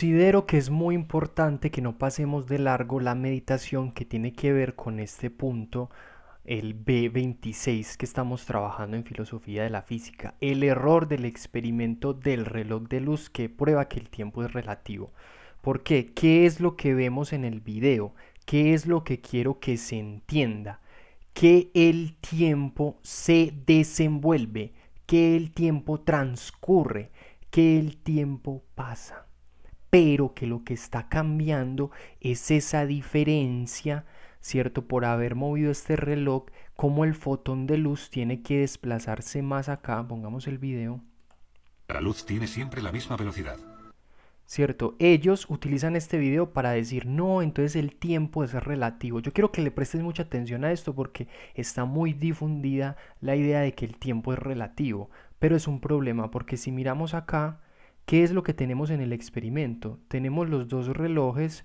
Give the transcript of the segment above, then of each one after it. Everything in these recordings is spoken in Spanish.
Considero que es muy importante que no pasemos de largo la meditación que tiene que ver con este punto, el B26 que estamos trabajando en filosofía de la física, el error del experimento del reloj de luz que prueba que el tiempo es relativo. ¿Por qué? ¿Qué es lo que vemos en el video? ¿Qué es lo que quiero que se entienda? Que el tiempo se desenvuelve, que el tiempo transcurre, que el tiempo pasa, pero que lo que está cambiando es esa diferencia, ¿cierto? Por haber movido este reloj, como el fotón de luz tiene que desplazarse más acá, pongamos el video, La luz tiene siempre la misma velocidad. ¿cierto? Ellos utilizan este video para decir, no, entonces el tiempo es relativo. Yo quiero que le prestes mucha atención a esto porque está muy difundida la idea de que el tiempo es relativo, pero es un problema porque si miramos acá, ¿qué es lo que tenemos en el experimento? Tenemos los dos relojes,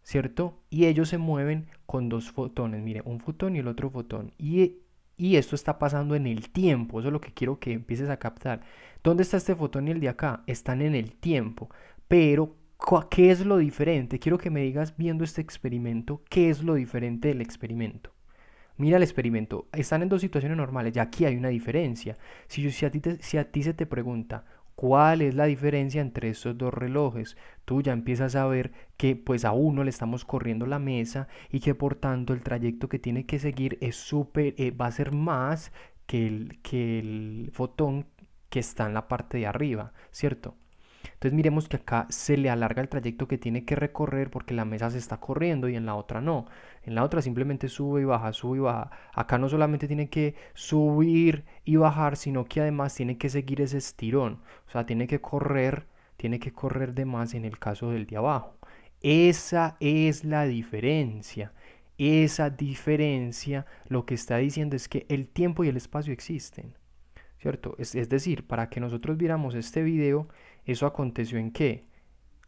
¿cierto? Y ellos se mueven con dos fotones, mire, un fotón y el otro fotón. Y esto está pasando en el tiempo, eso es lo que quiero que empieces a captar. ¿Dónde está este fotón y el de acá? Están en el tiempo. Pero, ¿qué es lo diferente? Quiero que me digas, viendo este experimento, ¿qué es lo diferente del experimento? Mira el experimento, están en dos situaciones normales, ya aquí hay una diferencia. Si a ti se te pregunta cuál es la diferencia entre estos dos relojes, tú ya empiezas a ver que pues a uno le estamos corriendo la mesa y que por tanto el trayecto que tiene que seguir es va a ser más que el fotón que está en la parte de arriba, ¿cierto? Entonces miremos que acá se le alarga el trayecto que tiene que recorrer porque la mesa se está corriendo y en la otra no. En la otra simplemente sube y baja, sube y baja. Acá no solamente tiene que subir y bajar, sino que además tiene que seguir ese estirón. O sea, tiene que correr de más en el caso del de abajo. Esa es la diferencia. Esa diferencia lo que está diciendo es que el tiempo y el espacio existen. ¿Cierto? Es decir, para que nosotros viéramos este video, eso aconteció en qué?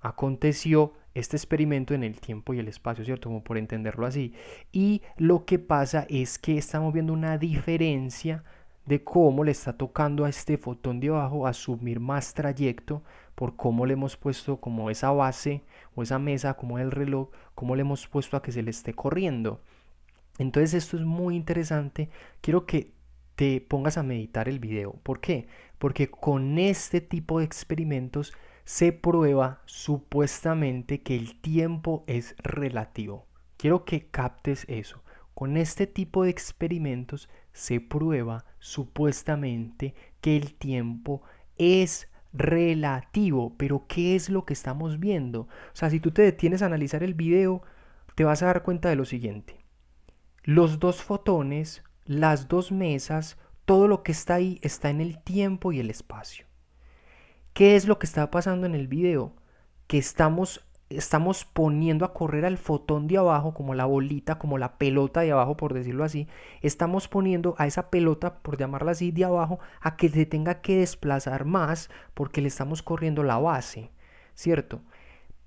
Aconteció este experimento en el tiempo y el espacio, ¿cierto? Como por entenderlo así. Y lo que pasa es que estamos viendo una diferencia de cómo le está tocando a este fotón de abajo asumir más trayecto por cómo le hemos puesto como esa base o esa mesa, como el reloj, cómo le hemos puesto a que se le esté corriendo. Entonces esto es muy interesante. Quiero que te pongas a meditar el video. ¿Por qué? Porque con este tipo de experimentos se prueba supuestamente que el tiempo es relativo. Quiero que captes eso. Con este tipo de experimentos se prueba supuestamente que el tiempo es relativo. Pero ¿qué es lo que estamos viendo? O sea, si tú te detienes a analizar el video, te vas a dar cuenta de lo siguiente. Los dos fotones, las dos mesas, todo lo que está ahí está en el tiempo y el espacio. ¿Qué es lo que está pasando en el video? Que estamos poniendo a correr al fotón de abajo, como la bolita, como la pelota de abajo, por decirlo así. Estamos poniendo a esa pelota, por llamarla así, de abajo, a que se tenga que desplazar más porque le estamos corriendo la base, ¿cierto?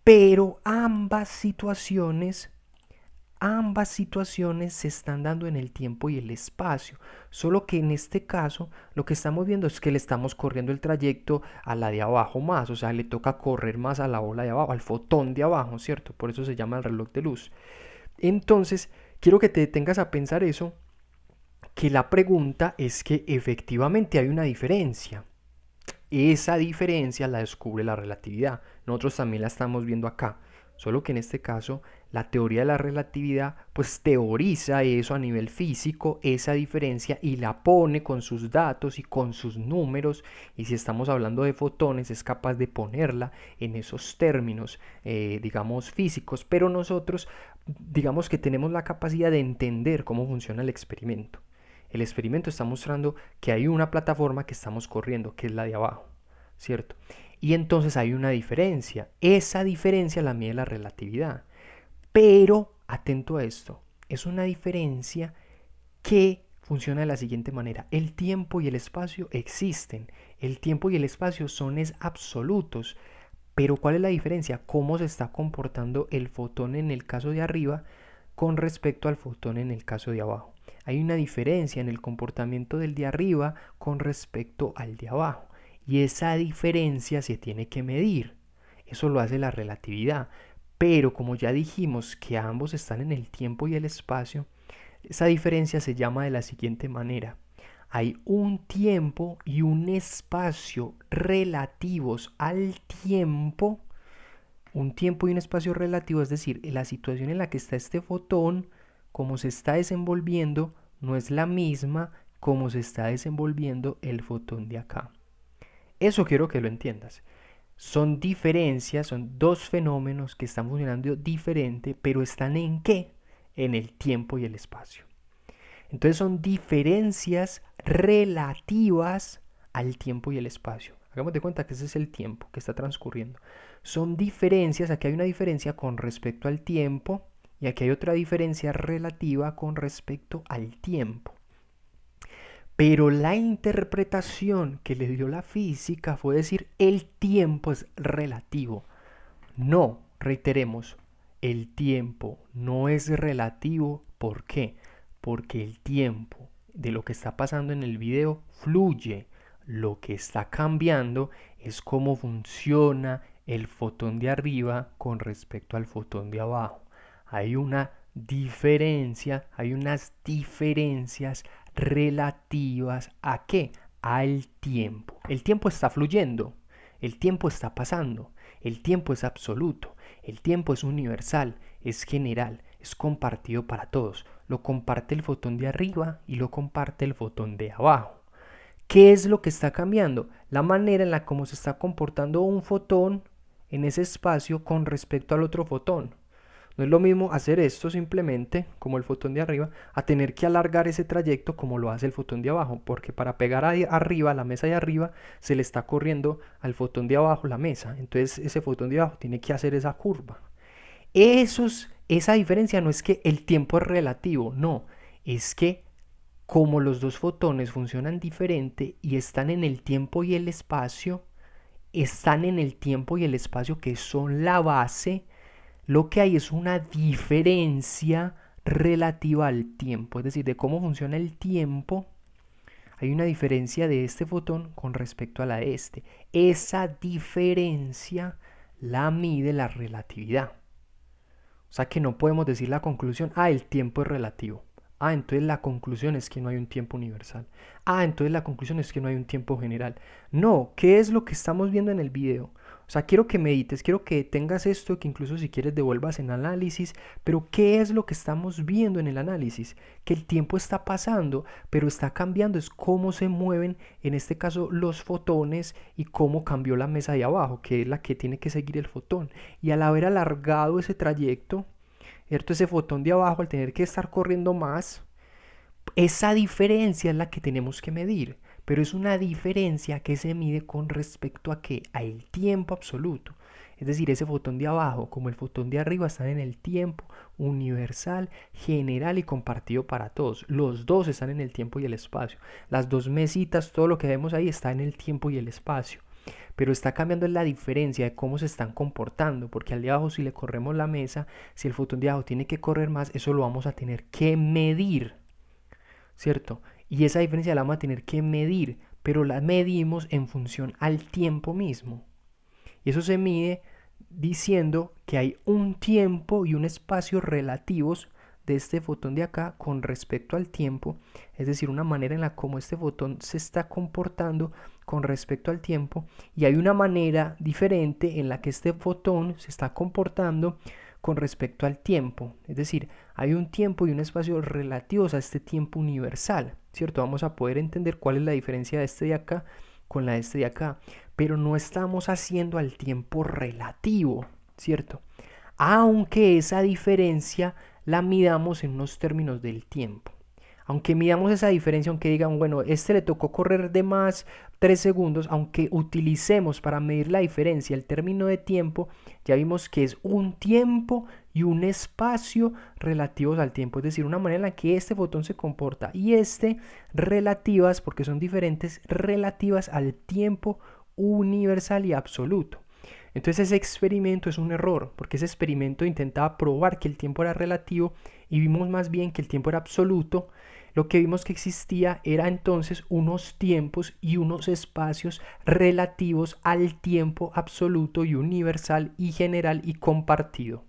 Pero ambas situaciones se están dando en el tiempo y el espacio, solo que en este caso lo que estamos viendo es que le estamos corriendo el trayecto a la de abajo más, o sea, le toca correr más a la bola de abajo, al fotón de abajo, ¿cierto? Por eso se llama el reloj de luz. Entonces, quiero que te detengas a pensar eso, que la pregunta es que efectivamente hay una diferencia. Esa diferencia la descubre la relatividad. Nosotros también la estamos viendo acá. Solo que en este caso la teoría de la relatividad pues teoriza eso a nivel físico, esa diferencia, y la pone con sus datos y con sus números, y si estamos hablando de fotones es capaz de ponerla en esos términos digamos físicos, pero nosotros digamos que tenemos la capacidad de entender cómo funciona el experimento. El experimento está mostrando que hay una plataforma que estamos corriendo, que es la de abajo, ¿cierto? Y entonces hay una diferencia. Esa diferencia la mide la relatividad. Pero, atento a esto, es una diferencia que funciona de la siguiente manera. El tiempo y el espacio existen. El tiempo y el espacio son absolutos. Pero ¿cuál es la diferencia? ¿Cómo se está comportando el fotón en el caso de arriba con respecto al fotón en el caso de abajo? Hay una diferencia en el comportamiento del de arriba con respecto al de abajo. Y esa diferencia se tiene que medir. Eso lo hace la relatividad. Pero como ya dijimos que ambos están en el tiempo y el espacio, esa diferencia se llama de la siguiente manera. Hay un tiempo y un espacio relativos al tiempo. Un tiempo y un espacio relativo, es decir, la situación en la que está este fotón, como se está desenvolviendo, no es la misma como se está desenvolviendo el fotón de acá. Eso quiero que lo entiendas. Son diferencias, son dos fenómenos que están funcionando diferente, pero están ¿en qué? En el tiempo y el espacio. Entonces son diferencias relativas al tiempo y el espacio. Hagamos de cuenta que ese es el tiempo que está transcurriendo. Son diferencias, aquí hay una diferencia con respecto al tiempo y aquí hay otra diferencia relativa con respecto al tiempo. Pero la interpretación que le dio la física fue decir el tiempo es relativo. No, reiteremos, el tiempo no es relativo. ¿Por qué? Porque el tiempo de lo que está pasando en el video fluye. Lo que está cambiando es cómo funciona el fotón de arriba con respecto al fotón de abajo. Hay una diferencia, hay unas diferencias relativas ¿a qué? Al tiempo. El tiempo está fluyendo, el tiempo está pasando, el tiempo es absoluto, el tiempo es universal, es general, es compartido para todos. Lo comparte el fotón de arriba y lo comparte el fotón de abajo. ¿Qué es lo que está cambiando? La manera en la cómo se está comportando un fotón en ese espacio con respecto al otro fotón. No es lo mismo hacer esto simplemente, como el fotón de arriba, a tener que alargar ese trayecto como lo hace el fotón de abajo, porque para pegar arriba, a la mesa de arriba, se le está corriendo al fotón de abajo la mesa. Entonces ese fotón de abajo tiene que hacer esa curva. Esa diferencia no es que el tiempo es relativo, no, es que como los dos fotones funcionan diferente y están en el tiempo y el espacio, están en el tiempo y el espacio que son la base, lo que hay es una diferencia relativa al tiempo, es decir, de cómo funciona el tiempo. Hay una diferencia de este fotón con respecto a la de este. Esa diferencia la mide la relatividad. O sea que no podemos decir la conclusión, el tiempo es relativo. Entonces la conclusión es que no hay un tiempo universal. Entonces la conclusión es que no hay un tiempo general. No, ¿qué es lo que estamos viendo en el video? O sea, quiero que medites, quiero que tengas esto, que incluso si quieres devuelvas en análisis, pero ¿qué es lo que estamos viendo en el análisis? Que el tiempo está pasando, pero está cambiando, es cómo se mueven, en este caso, los fotones y cómo cambió la mesa de abajo, que es la que tiene que seguir el fotón. Y al haber alargado ese trayecto, ¿cierto? Ese fotón de abajo, al tener que estar corriendo más, esa diferencia es la que tenemos que medir, pero es una diferencia que se mide con respecto a qué, al tiempo absoluto. Es decir, ese fotón de abajo como el fotón de arriba están en el tiempo universal, general y compartido para todos. Los dos están en el tiempo y el espacio. Las dos mesitas, todo lo que vemos ahí está en el tiempo y el espacio. Pero está cambiando la diferencia de cómo se están comportando, porque al de abajo si le corremos la mesa, si el fotón de abajo tiene que correr más, eso lo vamos a tener que medir, ¿cierto? Y esa diferencia la vamos a tener que medir, pero la medimos en función al tiempo mismo. Y eso se mide diciendo que hay un tiempo y un espacio relativos de este fotón de acá con respecto al tiempo, es decir, una manera en la como este fotón se está comportando con respecto al tiempo, y hay una manera diferente en la que este fotón se está comportando con respecto al tiempo, es decir, hay un tiempo y un espacio relativos a este tiempo universal, ¿cierto? Vamos a poder entender cuál es la diferencia de este de acá con la de este de acá, pero no estamos haciendo al tiempo relativo, ¿cierto? Aunque esa diferencia la midamos en unos términos del tiempo. Aunque midamos esa diferencia, aunque digan, bueno, este le tocó correr de más 3 segundos, aunque utilicemos para medir la diferencia el término de tiempo, ya vimos que es un tiempo y un espacio relativos al tiempo, es decir, una manera en la que este fotón se comporta y este relativas, porque son diferentes, relativas al tiempo universal y absoluto. Entonces ese experimento es un error, porque ese experimento intentaba probar que el tiempo era relativo y vimos más bien que el tiempo era absoluto. lo que vimos que existía era entonces unos tiempos y unos espacios relativos al tiempo absoluto y universal y general y compartido.